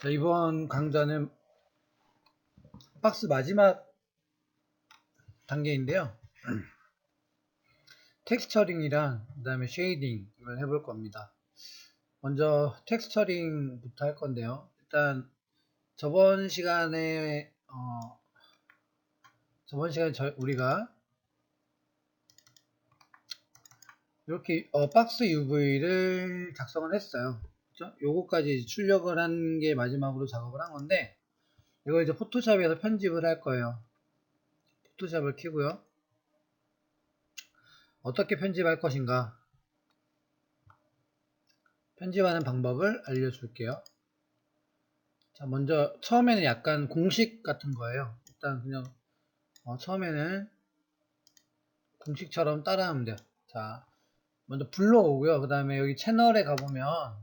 자, 이번 강좌는 박스 마지막 단계인데요. 텍스처링이랑 그 다음에 쉐이딩을 해볼 겁니다. 먼저 텍스처링부터 할 건데요. 일단 저번 시간에 우리가 이렇게 박스 UV를 작성을 했어요. 그죠? 요거까지 출력을 한 게 마지막으로 작업을 한 건데, 이거 이제 포토샵에서 편집을 할 거예요. 포토샵을 켜고요. 어떻게 편집할 것인가? 편집하는 방법을 알려줄게요. 자, 먼저 처음에는 약간 공식 같은 거예요. 일단 그냥 처음에는 공식처럼 따라하면 돼요. 자, 먼저 불러오고요. 그 다음에 여기 채널에 가보면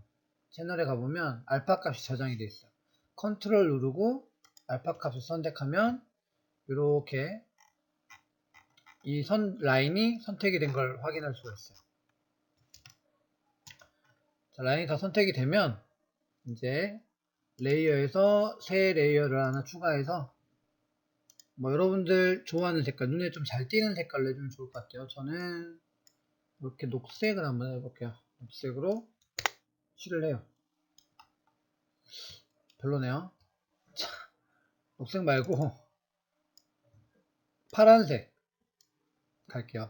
알파 값이 저장이 되어 있어요. 컨트롤 누르고 알파 값을 선택하면 이렇게 이 라인이 선택이 된 걸 확인할 수가 있어요. 자, 라인이 다 선택이 되면 이제 레이어에서 새 레이어를 하나 추가해서 뭐 여러분들 좋아하는 색깔, 눈에 좀 잘 띄는 색깔로 해주면 좋을 것 같아요. 저는 이렇게 녹색을 한번 해볼게요. 녹색으로 칠을 해요. 별로네요. 자, 녹색 말고 파란색 갈게요.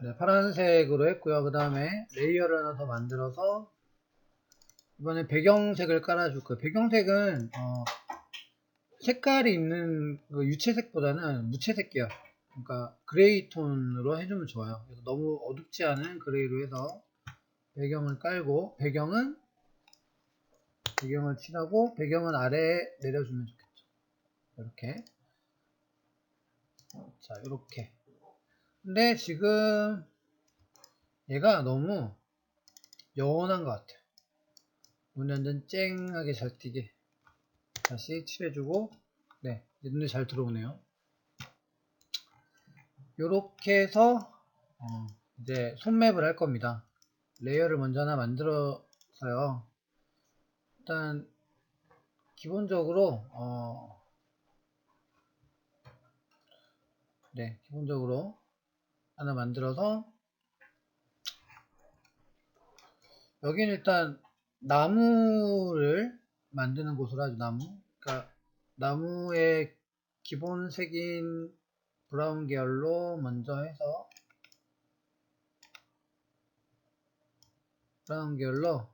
네, 파란색으로 했고요. 그 다음에 레이어를 하나 더 만들어서 이번에 배경색을 깔아줄 거예요. 배경색은 색깔이 있는 그 유채색보다는 무채색 계열, 그러니까 그레이 톤으로 해주면 좋아요. 그래서 너무 어둡지 않은 그레이로 해서 배경을 깔고, 배경을 칠하고 배경은 아래에 내려주면 좋겠죠. 이렇게. 자, 이렇게. 근데 지금 얘가 너무 연한 것 같아요. 눈이 완전 쨍하게 잘 띄게 다시 칠해주고, 네, 이제 눈에 잘 들어오네요. 이렇게 해서 이제 손맵을 할 겁니다. 레이어를 먼저 하나 만들어서요. 일단 기본적으로 기본적으로 하나 만들어서 여기는 일단 나무를 만드는 곳으로 하죠. 그러니까 나무의 기본 색인 브라운 계열로 먼저 해서 브라운 계열로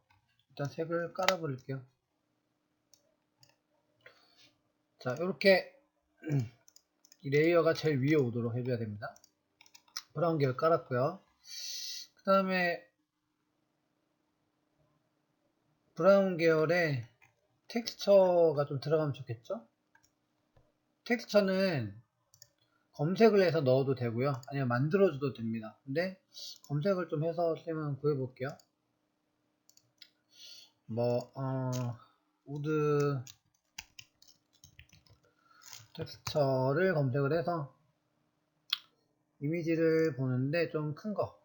일단 색을 깔아 버릴게요. 자, 이렇게 이 레이어가 제일 위에 오도록 해줘야 됩니다. 브라운 계열 깔았고요. 그 다음에 브라운 계열에 텍스처가 좀 들어가면 좋겠죠? 텍스처는 검색을 해서 넣어도 되고요. 아니면 만들어줘도 됩니다. 근데 검색을 좀 해서 쌤은 구해볼게요. 우드 텍스처를 검색을 해서 이미지를 보는데 좀 큰 거.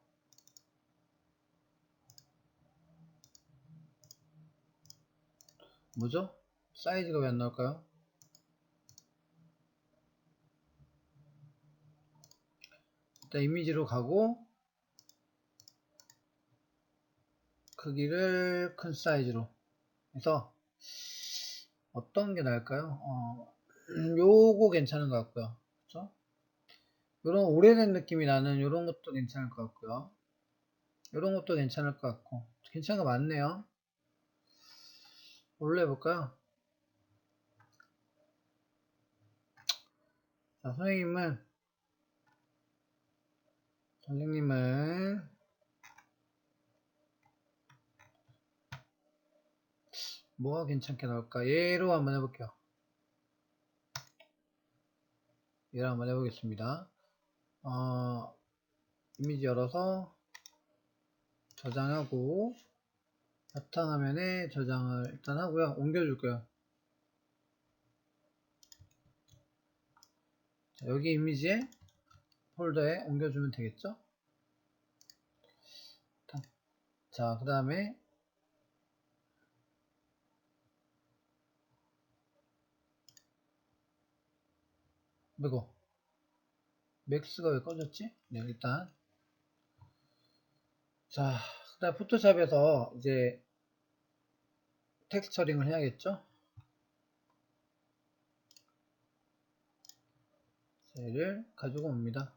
뭐죠? 사이즈가 왜 안 나올까요? 일단 이미지로 가고 크기를 큰 사이즈로 해서 어떤 게 나을까요? 요거 괜찮은 것 같고요. 그쵸? 요런 오래된 느낌이 나는 요런 것도 괜찮을 것 같고요. 요런 것도 괜찮을 것 같고. 괜찮은 거 많네요. 뭘로 해볼까요? 자, 선생님은 뭐가 괜찮게 나올까? 얘로 한번 해볼게요. 얘로 한번 해보겠습니다. 이미지 열어서 저장하고 바탕화면에 저장을 일단 하고요. 옮겨줄 거예요. 자, 여기 이미지에 폴더에 옮겨주면 되겠죠? 자, 그 다음에 이거 맥스가 왜 꺼졌지? 네, 일단 자, 그 다음 포토샵에서 이제 텍스처링을 해야겠죠? 얘를 가지고 옵니다.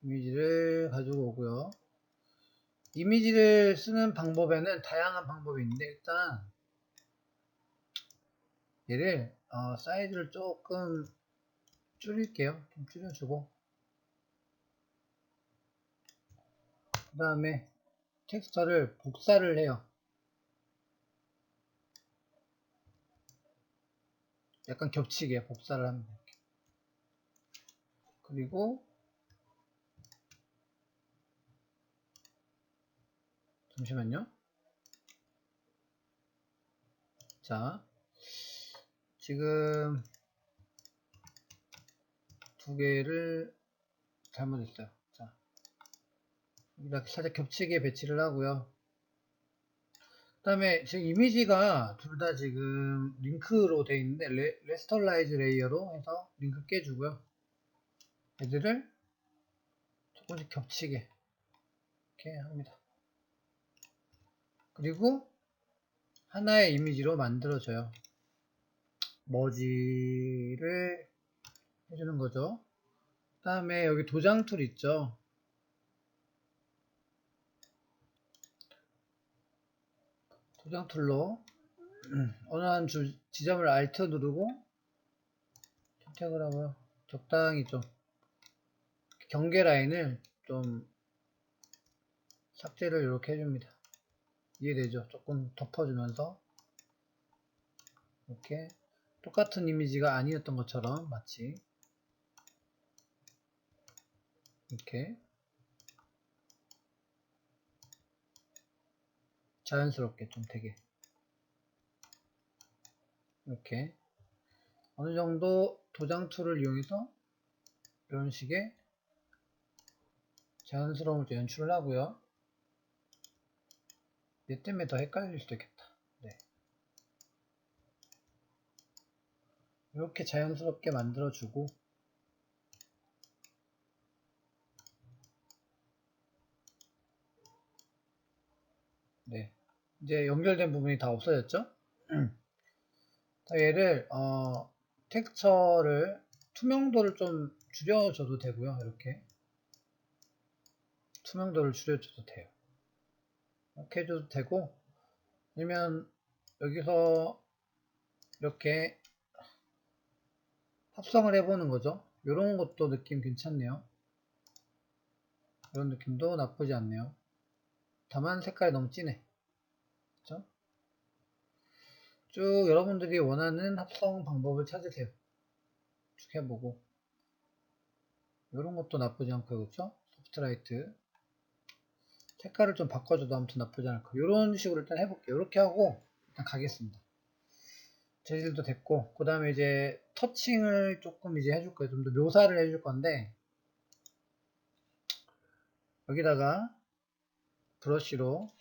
이미지를 가지고 오고요. 이미지를 쓰는 방법에는 다양한 방법이 있는데 일단 얘를 사이즈를 조금 줄일게요. 좀 줄여주고 그 다음에 텍스처를 복사를 해요. 약간 겹치게 복사를 합니다. 그리고 잠시만요. 자, 지금 두 개를 잘못했어요. 자, 이렇게 살짝 겹치게 배치를 하고요. 그 다음에 지금 이미지가 둘 다 지금 링크로 되어 있는데 레스터라이즈 레이어로 해서 링크 깨주고요. 얘들을 조금씩 겹치게 이렇게 합니다. 그리고 하나의 이미지로 만들어져요. 머지를 해주는 거죠. 그 다음에 여기 도장 툴 있죠. 도장 툴로 어느 한 지점을 Alt 누르고 선택을 하고요. 적당히 좀 경계 라인을 좀 삭제를 이렇게 해줍니다. 이해되죠? 조금 덮어주면서 이렇게 똑같은 이미지가 아니었던 것처럼 마치 이렇게 자연스럽게 좀 되게 이렇게 어느 정도 도장 툴을 이용해서 이런 식의 자연스러움을 좀 연출을 하고요. 얘 때문에 더 헷갈릴 수도 있겠다. 네. 이렇게 자연스럽게 만들어주고 네. 이제 연결된 부분이 다 없어졌죠? 얘를 텍스처를 투명도를 좀 줄여줘도 되고요. 이렇게 투명도를 줄여줘도 돼요. 이렇게 해줘도 되고 아니면 여기서 이렇게 합성을 해보는 거죠. 이런 것도 느낌 괜찮네요. 이런 느낌도 나쁘지 않네요. 다만 색깔이 너무 진해. 그렇죠? 쭉 여러분들이 원하는 합성 방법을 찾으세요. 쭉 해보고 이런 것도 나쁘지 않고요. 그렇죠? 소프트라이트 색깔을 좀 바꿔줘도 아무튼 나쁘지 않을 거예요. 이런 식으로 일단 해볼게요. 이렇게 하고 일단 가겠습니다. 재질도 됐고 그 다음에 이제 터칭을 조금 이제 해줄 거예요. 좀 더 묘사를 해줄 건데 여기다가 브러쉬로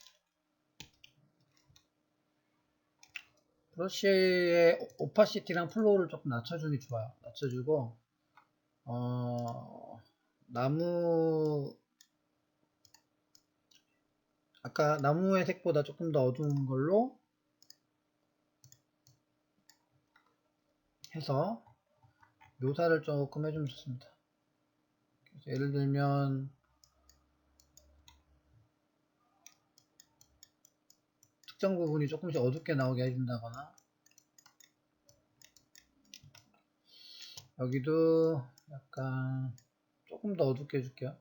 브러쉬의 오파시티랑 플로우를 조금 낮춰주는 게 좋아요. 낮춰주고 나무 아까 나무의 색보다 조금 더 어두운 걸로 해서 묘사를 조금 해주면 좋습니다. 예를 들면 특정 부분이 조금씩 어둡게 나오게 해준다거나 여기도 약간 조금 더 어둡게 해줄게요.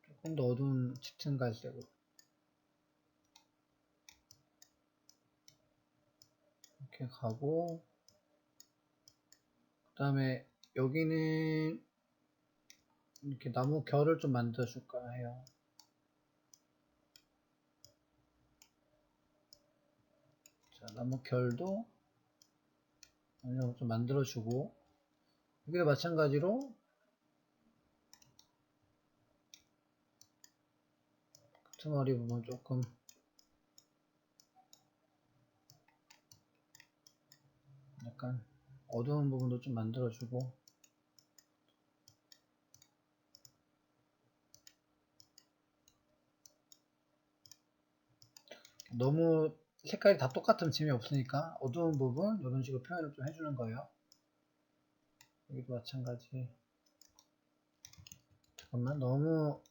조금 더 어두운 짙은 갈색으로 이렇게 가고 그 다음에 여기는 이렇게 나무 결을 좀 만들어 줄까 해요. 자, 나무 결도 어느 정도 좀 만들어 주고 여기도 마찬가지로 끄트머리 부분 조금 약간 어두운 부분도 좀 만들어주고, 너무 색깔이 다 똑같으면 재미없으니까 어두운 부분 이런 식으로 표현을 좀 해주는 거예요. 여기도 마찬가지. 잠깐만, 너무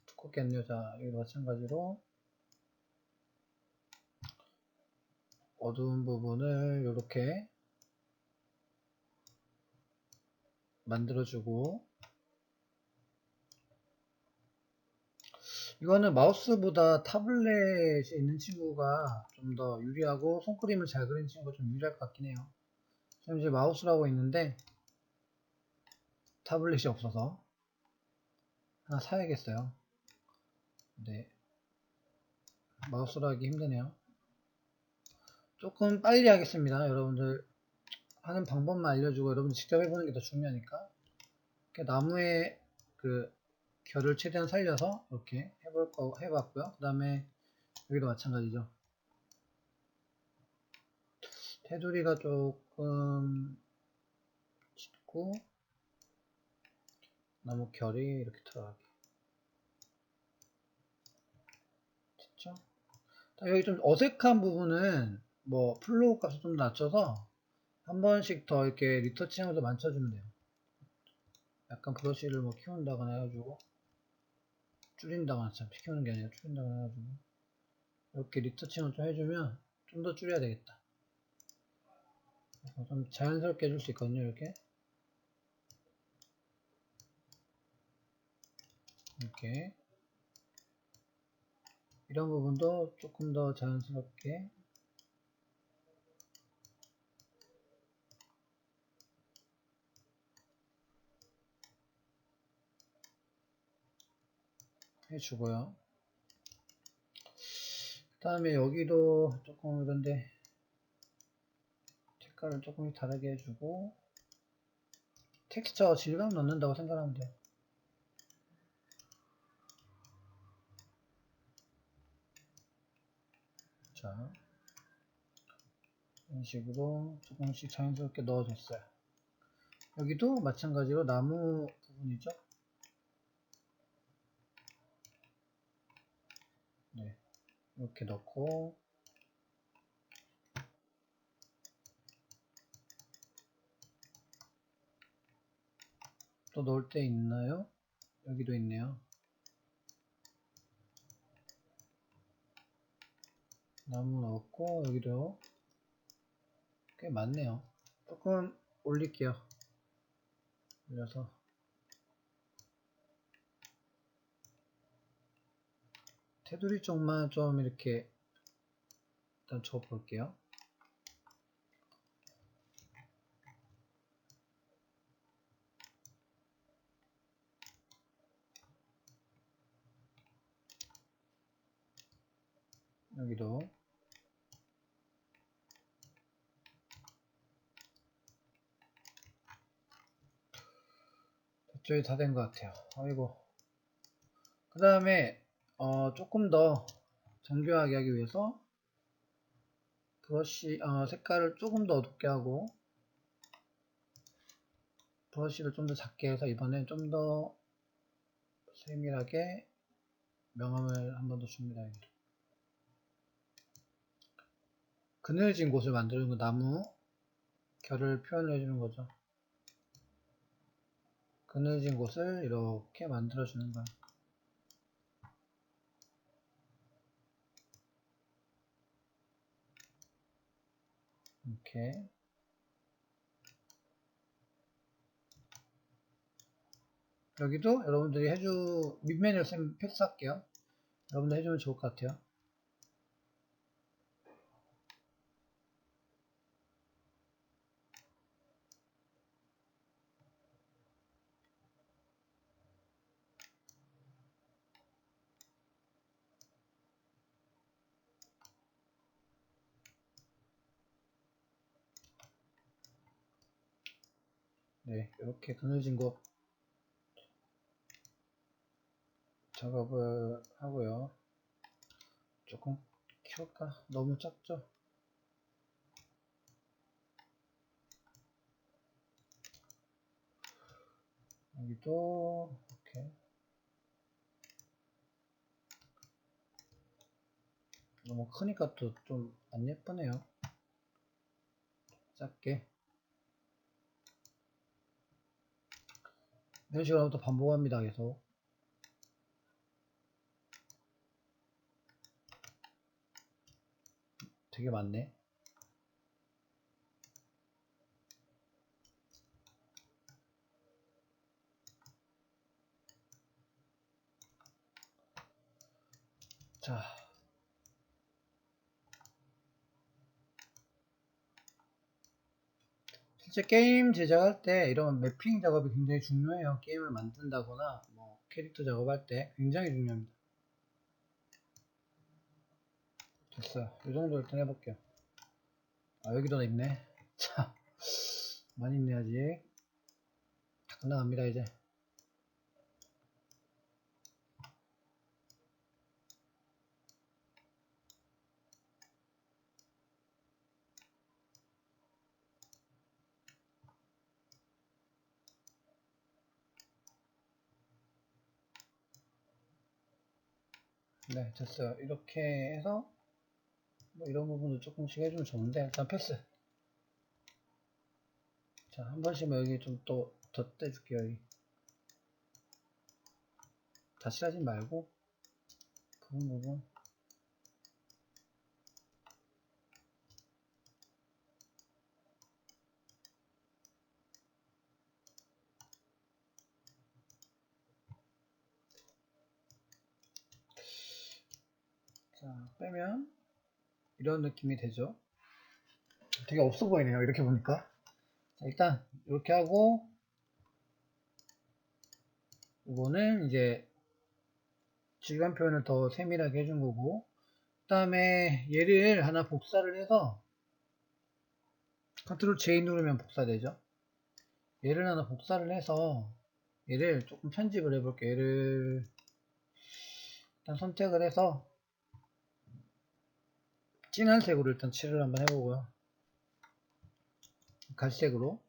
두껍게 했네요. 자, 여기도 마찬가지로 어두운 부분을 이렇게 만들어주고, 이거는 마우스보다 타블렛이 있는 친구가 좀 더 유리하고 손그림을 잘 그리는 친구가 좀 유리할 것 같긴 해요. 지금 이제 마우스라고 있는데 타블렛이 없어서 하나 사야겠어요. 네, 마우스로 하기 힘드네요. 조금 빨리 하겠습니다. 여러분들 하는 방법만 알려주고 여러분들 직접 해보는 게 더 중요하니까. 이렇게 나무의 그 결을 최대한 살려서 이렇게 해봤고요. 그 다음에 여기도 마찬가지죠. 테두리가 조금 짙고 나무 결이 이렇게 들어가게 됐죠? 여기 좀 어색한 부분은 뭐 플로우 값을 좀 낮춰서 한 번씩 더 이렇게 리터칭하면서 만져주면 돼요. 약간 브러쉬를 뭐 키운다거나 해가지고 줄인다거나, 참 키우는 게 아니라 줄인다거나 해가지고 이렇게 리터칭을 좀 해주면 좀 더 줄여야 되겠다. 좀 자연스럽게 해줄 수 있거든요. 이렇게 이런 부분도 조금 더 자연스럽게 해주고요. 그 다음에 여기도 조금 이런데 색깔을 조금 다르게 해주고, 텍스처 질감 넣는다고 생각하면 돼요. 자, 이런 식으로 조금씩 자연스럽게 넣어줬어요. 여기도 마찬가지로 나무 부분이죠. 네, 이렇게 넣고, 또 넣을 때 있나요? 여기도 있네요. 나무 넣었고, 여기도 꽤 많네요. 조금 올릴게요. 올려서 테두리 쪽만 좀 이렇게 일단 줘 볼게요. 여기도 저쪽이 다 된 것 같아요. 아이고. 그 다음에 조금 더 정교하게 하기 위해서 브러쉬 색깔을 조금 더 어둡게 하고 브러쉬를 좀 더 작게 해서 이번엔 좀 더 세밀하게 명암을 한 번 더 줍니다. 그늘진 곳을 만드는 거, 나무 결을 표현해 주는 거죠. 그늘진 곳을 이렇게 만들어 주는 거예요. 이렇게. 여기도 여러분들이 밑메뉴를 패스할게요. 여러분들 해주면 좋을 것 같아요. 네, 이렇게 그늘진 곳 작업을 하고요. 조금 키울까? 너무 작죠? 여기도 이렇게 너무 크니까 또 좀 안 예쁘네요. 작게 이런 식으로 하면 또 반복합니다. 계속. 되게 많네. 자, 실제 게임 제작할 때 이런 매핑 작업이 굉장히 중요해요. 게임을 만든다거나 뭐 캐릭터 작업할 때 굉장히 중요합니다. 됐어요. 이 정도 일단 해볼게요. 아, 여기도 있네. 자, 많이 있네 아직. 다 끝나갑니다 이제. 네, 됐어요. 이렇게 해서 뭐 이런 부분도 조금씩 해주면 좋은데 일단 패스. 자, 한 번씩만 여기 좀 또 덧대줄게요. 여기 다 칠하지 말고 부분. 자, 빼면 이런 느낌이 되죠. 되게 없어 보이네요. 이렇게 보니까. 자, 일단 이렇게 하고 이거는 이제 질감 표현을 더 세밀하게 해준 거고, 그 다음에 얘를 하나 복사를 해서 컨트롤 J 누르면 복사되죠. 얘를 하나 복사를 해서 얘를 조금 편집을 해볼게요. 얘를 일단 선택을 해서 진한 색으로 일단 칠을 한번 해보고요. 갈색으로.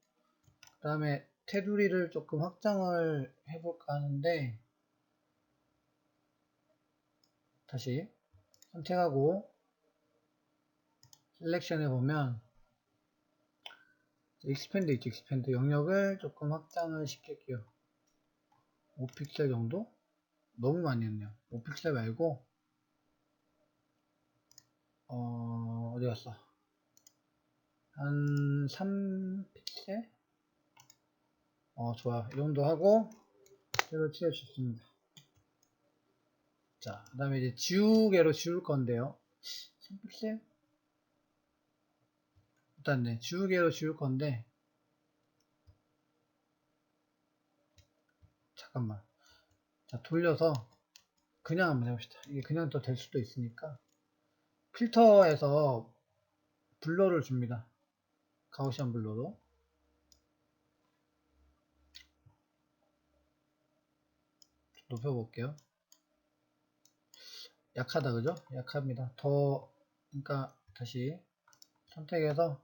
그 다음에 테두리를 조금 확장을 해볼까 하는데, 다시 선택하고 셀렉션에 보면 익스펜드 있죠. 익스펜드 영역을 조금 확장을 시킬게요. 5픽셀 정도? 너무 많이 했네요. 5픽셀 말고 어디 갔어? 한 3픽셀? 좋아. 이 정도 하고 색을 칠할 수 있습니다. 자, 그 다음에 이제 지우개로 지울 건데요. 3픽셀? 일단 네, 지우개로 지울 건데, 잠깐만. 자, 돌려서 그냥 한번 해봅시다. 이게 그냥 또 될 수도 있으니까 필터에서 블러를 줍니다. 가우시안 블러로 높여볼게요. 약하다 그죠? 약합니다. 그러니까 다시 선택해서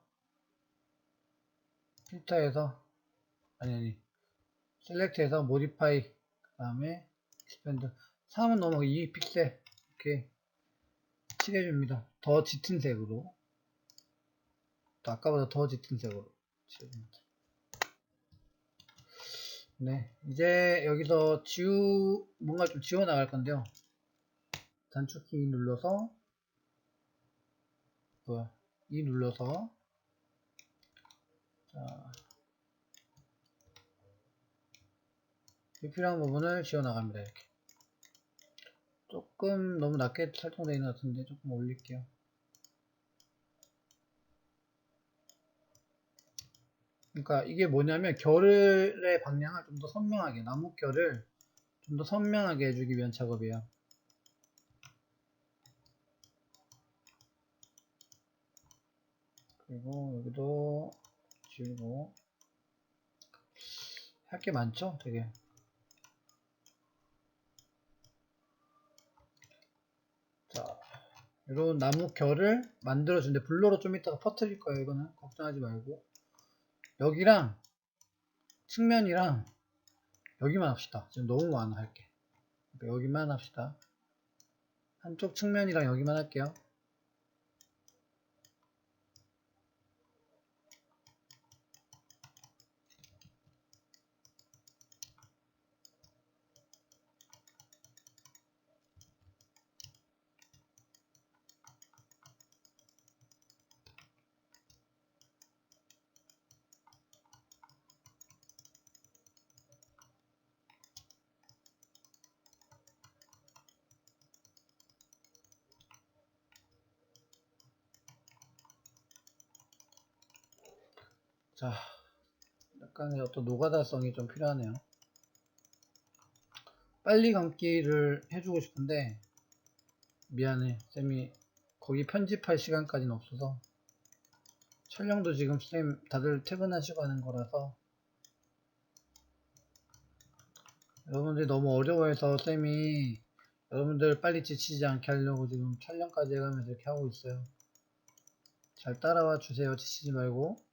필터에서 아니 셀렉트해서 모디파이 그 다음에 익스펜드 3은 넘어 2픽셀 이렇게 칠해줍니다. 더 짙은 색으로, 또 아까보다 더 짙은 색으로 칠해줍니다. 네, 이제 여기서 뭔가 좀 지워 나갈 건데요. 단축키 눌러서 이 눌러서 자, 불필요한 부분을 지워 나갑니다. 이렇게 조금 너무 낮게 설정되어 있는 것 같은데 조금 올릴게요. 그러니까 이게 뭐냐면 결의 방향을 좀 더 선명하게, 나뭇결을 좀 더 선명하게 해주기 위한 작업이에요. 그리고 여기도 지우고 할 게 많죠 되게. 자, 이런 나무 결을 만들어주는데 블러로 좀 이따가 퍼뜨릴 거예요. 이거는 걱정하지 말고 여기랑 측면이랑 여기만 합시다. 지금 너무 많아 할게. 그러니까 여기만 합시다. 한쪽 측면이랑 여기만 할게요. 자, 약간의 어떤 노가다성이 좀 필요하네요. 빨리 감기를 해주고 싶은데 미안해 쌤이 거기 편집할 시간까지는 없어서 촬영도 지금 쌤 다들 퇴근하시고 하는 거라서 여러분들이 너무 어려워해서 쌤이 여러분들 빨리 지치지 않게 하려고 지금 촬영까지 해가면서 이렇게 하고 있어요. 잘 따라와 주세요. 지치지 말고.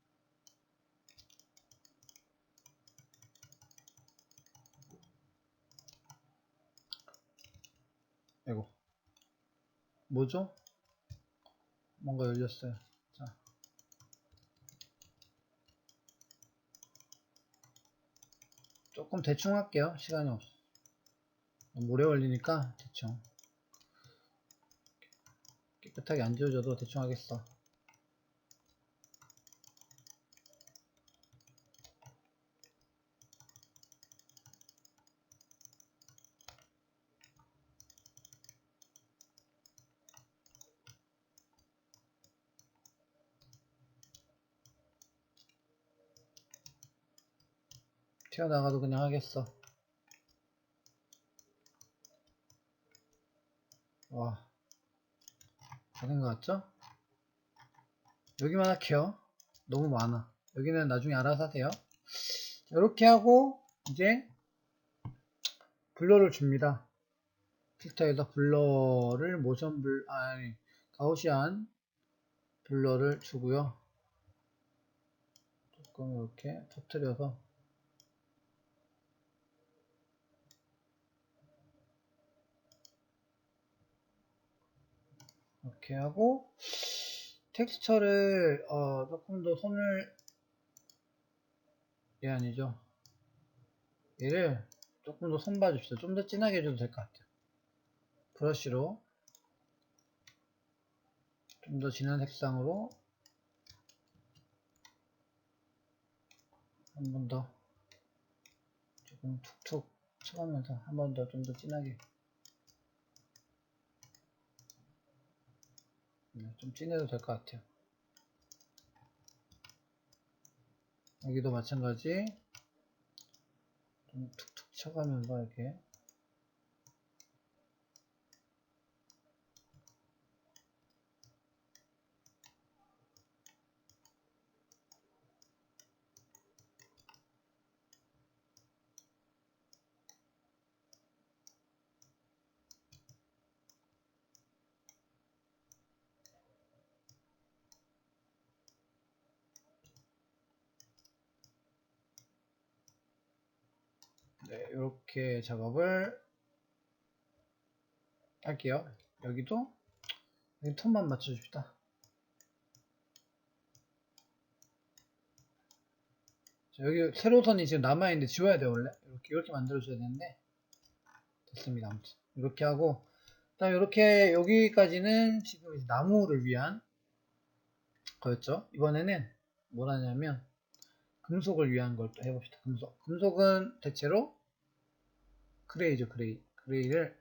아이고 뭐죠? 뭔가 열렸어요. 자, 조금 대충 할게요. 시간이 없어. 너무 오래 걸리니까 대충 깨끗하게 안 지워져도 대충 하겠어. 튀어나가도 그냥 하겠어. 와, 되는 것 같죠? 여기만 할게요. 너무 많아. 여기는 나중에 알아서 하세요. 이렇게 하고 이제 블러를 줍니다. 필터에서 블러를 아니 가우시안 블러를 주고요. 조금 이렇게 터트려서 이렇게 하고 텍스처를 조금 더 아니죠. 얘를 조금 더 손 봐줍시다. 좀 더 진하게 해줘도 될 것 같아요. 브러쉬로 좀 더 진한 색상으로 한 번 더 조금 툭툭 쳐가면서 한 번 더 좀 더 진하게 좀 진해도 될 것 같아요. 여기도 마찬가지 좀 툭툭 쳐가면서 이렇게 네, 이렇게 작업을 할게요. 여기도 여기 톤만 맞춰줍시다. 자, 여기 세로선이 지금 남아있는데 지워야 돼요. 원래 이렇게 만들어줘야 되는데 됐습니다. 아무튼 이렇게 하고 그다음 이렇게 여기까지는 지금 이제 나무를 위한 거였죠. 이번에는 뭘 하냐면 금속을 위한 걸 또 해봅시다. 금속은 대체로 그레이죠. 그레이를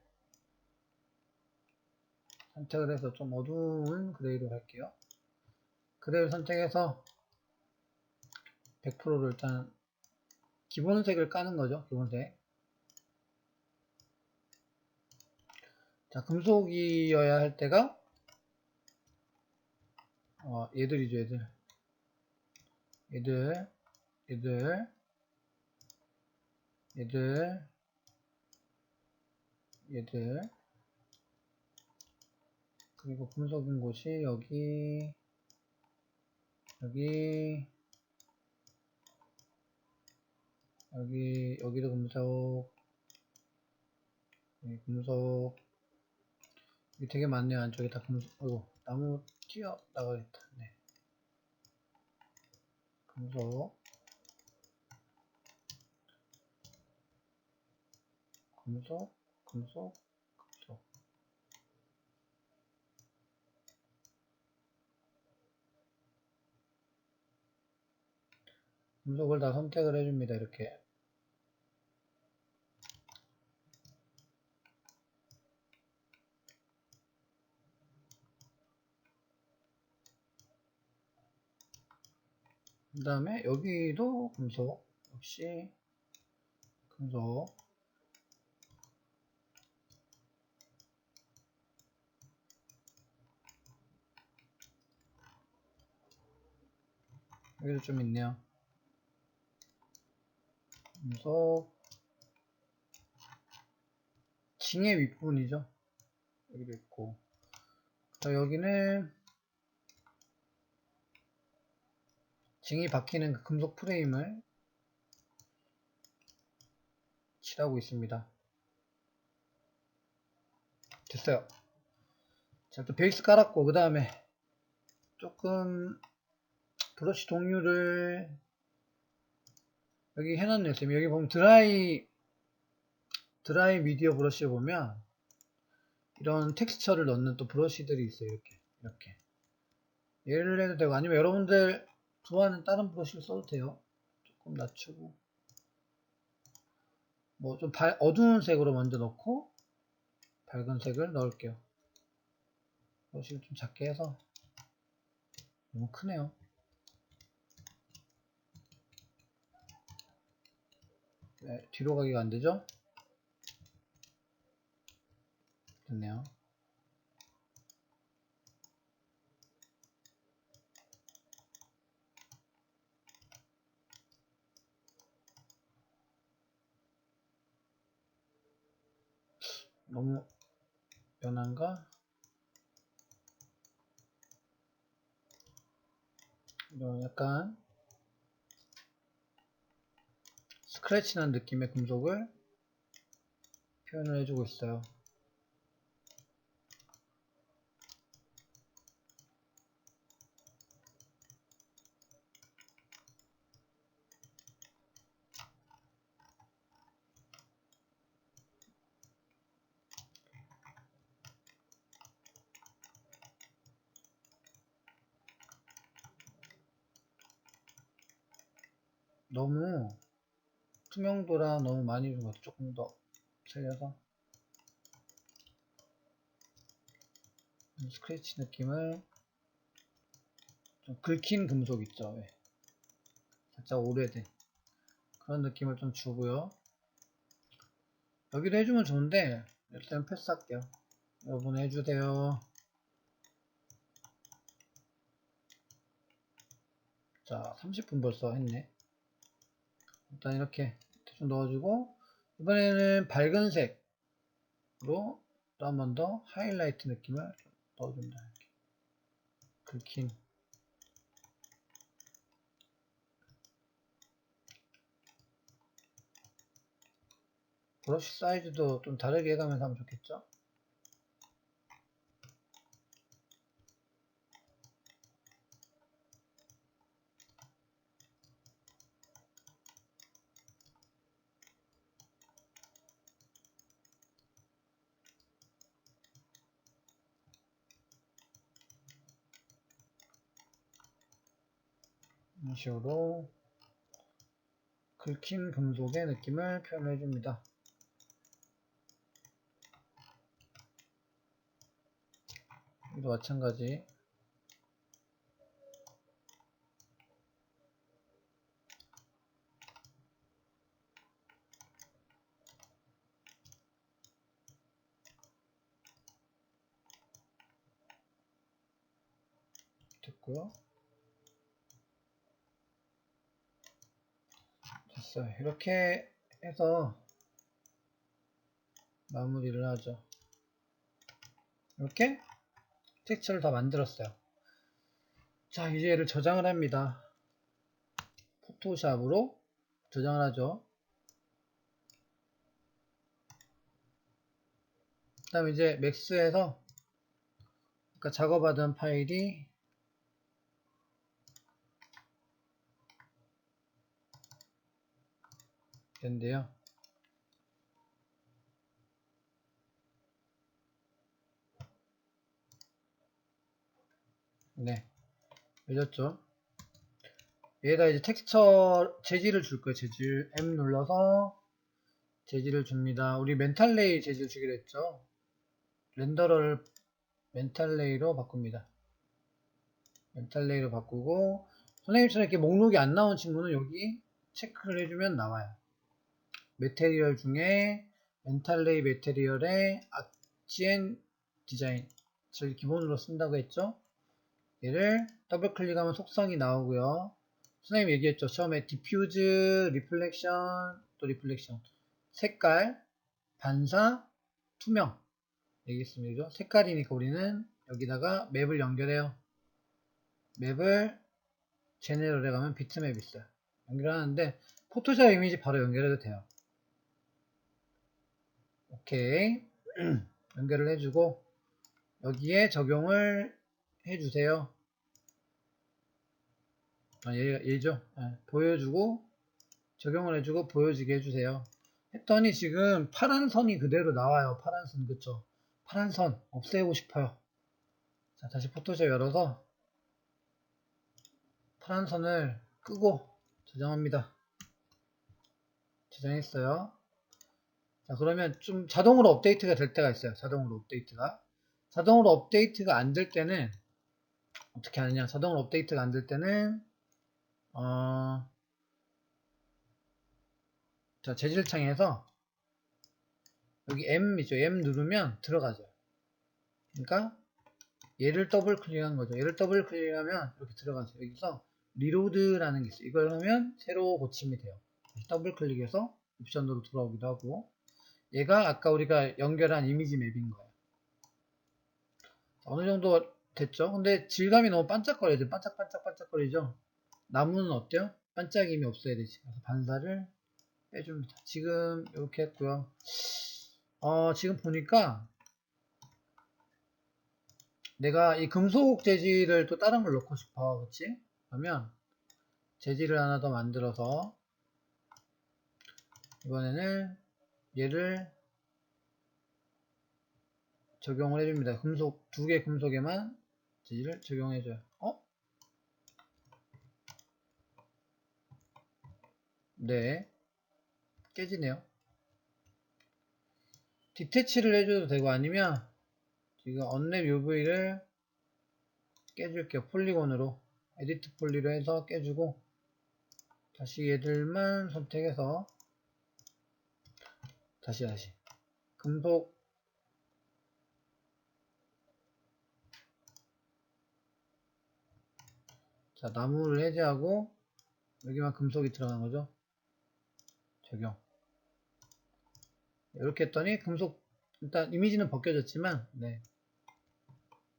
선택을 해서 좀 어두운 그레이로 갈게요. 그레이를 선택해서 100%를 일단 기본색을 까는 거죠. 기본색. 자, 금속이어야 할 때가 얘들이죠. 얘들 그리고 금속인 곳이 여기, 여기도 금속, 여기 금속, 여기 되게 많네요. 안쪽에 다 금속. 어이구, 나무 튀어 나가겠다. 네. 금속, 금속, 금속, 금속. 금속을 다 선택을 해줍니다. 이렇게. 그 다음에 여기도 금속, 역시 금속. 여기도 좀 있네요. 금속, 징의 윗부분이죠. 여기도 있고. 자, 여기는 징이 박히는 그 금속 프레임을 칠하고 있습니다. 됐어요. 자, 또 베이스 깔았고, 그 다음에 조금 브러쉬 동류를 여기 해놨네요. 여기 보면 드라이 미디어 브러쉬에 보면 이런 텍스처를 넣는 또 브러쉬들이 있어요. 이렇게. 얘를 해도 되고, 아니면 여러분들 좋아하는 다른 브러쉬를 써도 돼요. 조금 낮추고. 뭐 좀 어두운 색으로 먼저 넣고, 밝은 색을 넣을게요. 브러쉬를 좀 작게 해서. 너무 크네요. 네, 뒤로 가기가 안 되죠? 됐네요. 너무 연한가? 이런 약간 스크래치 난 느낌의 금속을 표현을 해주고 있어요. 너무 투명도랑 너무 많이 준 것 같아요. 조금 더 살려서 스크래치 느낌을 좀 긁힌 금속 있죠. 왜? 살짝 오래된 그런 느낌을 좀 주고요. 여기도 해주면 좋은데 일단 패스할게요. 여러분 해주세요. 자, 30분 벌써 했네. 일단 이렇게 좀 넣어주고, 이번에는 밝은 색으로 또 한 번 더 하이라이트 느낌을 넣어줍니다. 이렇게 긁힌. 브러쉬 사이즈도 좀 다르게 해가면서 하면 좋겠죠? 이런 식으로 긁힌 금속의 느낌을 표현해 줍니다. 여기도 마찬가지. 됐고요. 됐어요. 이렇게 해서 마무리를 하죠. 이렇게 텍스처를 다 만들었어요. 자, 이제 얘를 저장을 합니다. 포토샵으로 저장을 하죠. 그 다음에 이제 맥스에서 아까 작업하던 파일이 된대요. 네, 열렸죠. 얘가 이제 텍스처 재질을 줄 거예요. 재질 M 눌러서 재질을 줍니다. 우리 멘탈레이 재질 주기로 했죠. 렌더러를 멘탈레이로 바꿉니다. 멘탈레이로 바꾸고, 선생님처럼 이렇게 목록이 안 나온 친구는 여기 체크를 해주면 나와요. 메테리얼 중에 멘탈레이 메테리얼에 아치엔 디자인 저를 기본으로 쓴다고 했죠. 얘를 더블 클릭하면 속성이 나오고요. 선생님 얘기했죠. 처음에 디퓨즈, 리플렉션, 또 리플렉션, 색깔, 반사, 투명 얘기했습니다. 색깔이니까 우리는 여기다가 맵을 연결해요. 맵을 제네럴에 가면 비트맵 있어요. 연결하는데 포토샵 이미지 바로 연결해도 돼요. 오케이. 연결을 해주고 여기에 적용을 해주세요. 얘죠. 보여주고 적용을 해주고 보여지게 해주세요. 했더니 지금 파란 선이 그대로 나와요. 파란 선, 그쵸? 파란 선 없애고 싶어요. 자, 다시 포토샵 열어서 파란 선을 끄고 저장합니다. 저장했어요. 자, 그러면 좀 자동으로 업데이트가 될 때가 있어요. 자동으로 업데이트가 안 될 때는 어떻게 하느냐? 자동으로 업데이트가 안 될 때는 자, 재질창에서 여기 M이죠. M 누르면 들어가죠. 그러니까 얘를 더블 클릭한 거죠. 얘를 더블 클릭하면 이렇게 들어가죠. 여기서 리로드라는 게 있어요. 이걸 하면 새로 고침이 돼요. 더블 클릭해서 옵션으로 돌아오기도 하고, 얘가 아까 우리가 연결한 이미지 맵인 거예요. 어느 정도 됐죠? 근데 질감이 너무 반짝거려요. 반짝반짝거리죠? 나무는 어때요? 반짝임이 없어야 되지. 그래서 반사를 빼줍니다. 지금 이렇게 했고요. 지금 보니까 내가 이 금속 재질을 또 다른 걸 넣고 싶어. 그치? 그러면 재질을 하나 더 만들어서 이번에는 얘를 적용을 해줍니다. 금속, 두 개 금속에만 재질을 적용해줘요. 네. 깨지네요. 디태치를 해줘도 되고 아니면 지금 언랩 UV를 깨줄게요. 폴리곤으로. 에디트 폴리로 해서 깨주고 다시 얘들만 선택해서 다시 금속 자 나무를 해제하고 여기만 금속이 들어간 거죠. 적용 이렇게 했더니 금속 일단 이미지는 벗겨졌지만 네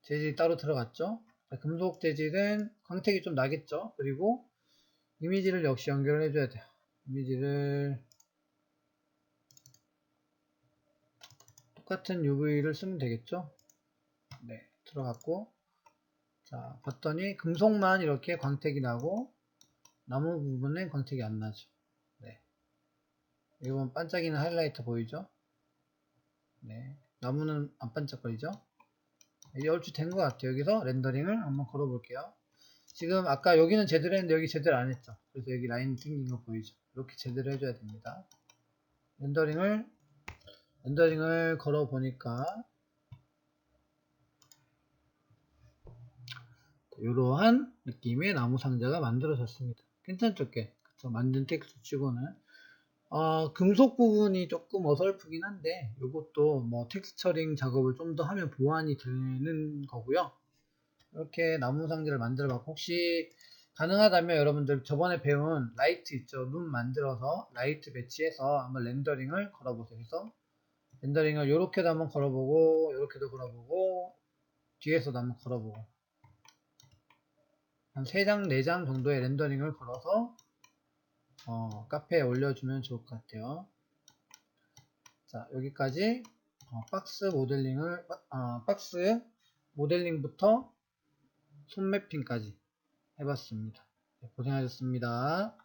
재질이 따로 들어갔죠. 자, 금속 재질은 광택이 좀 나겠죠. 그리고 이미지를 역시 연결을 해줘야 돼요. 이미지를 똑같은 UV를 쓰면 되겠죠. 네 들어갔고 자 봤더니 금속만 이렇게 광택이 나고 나무 부분엔 광택이 안 나죠. 네 이건 반짝이는 하이라이터 보이죠. 네 나무는 안 반짝거리죠. 이제 얼추 된 것 같아요. 여기서 렌더링을 한번 걸어 볼게요. 지금 아까 여기는 제대로 했는데 여기 제대로 안 했죠. 그래서 여기 라인 튕긴 거 보이죠. 이렇게 제대로 해줘야 됩니다. 렌더링을 걸어 보니까 이러한 느낌의 나무 상자가 만들어졌습니다. 괜찮죠? 꽤 그쵸? 만든 텍스트 치고는 금속 부분이 조금 어설프긴 한데 이것도 뭐 텍스처링 작업을 좀 더 하면 보완이 되는 거고요. 이렇게 나무 상자를 만들어 봤고 혹시 가능하다면 여러분들 저번에 배운 라이트 있죠? 룸 만들어서 라이트 배치해서 한번 렌더링을 걸어보세요. 그래서 렌더링을 이렇게도 한번 걸어보고 이렇게도 걸어보고 뒤에서도 한번 걸어보고 한 3장, 4장 정도의 렌더링을 걸어서 카페에 올려주면 좋을 것 같아요. 자, 여기까지 박스 모델링부터 손 매핑까지 해봤습니다. 고생하셨습니다.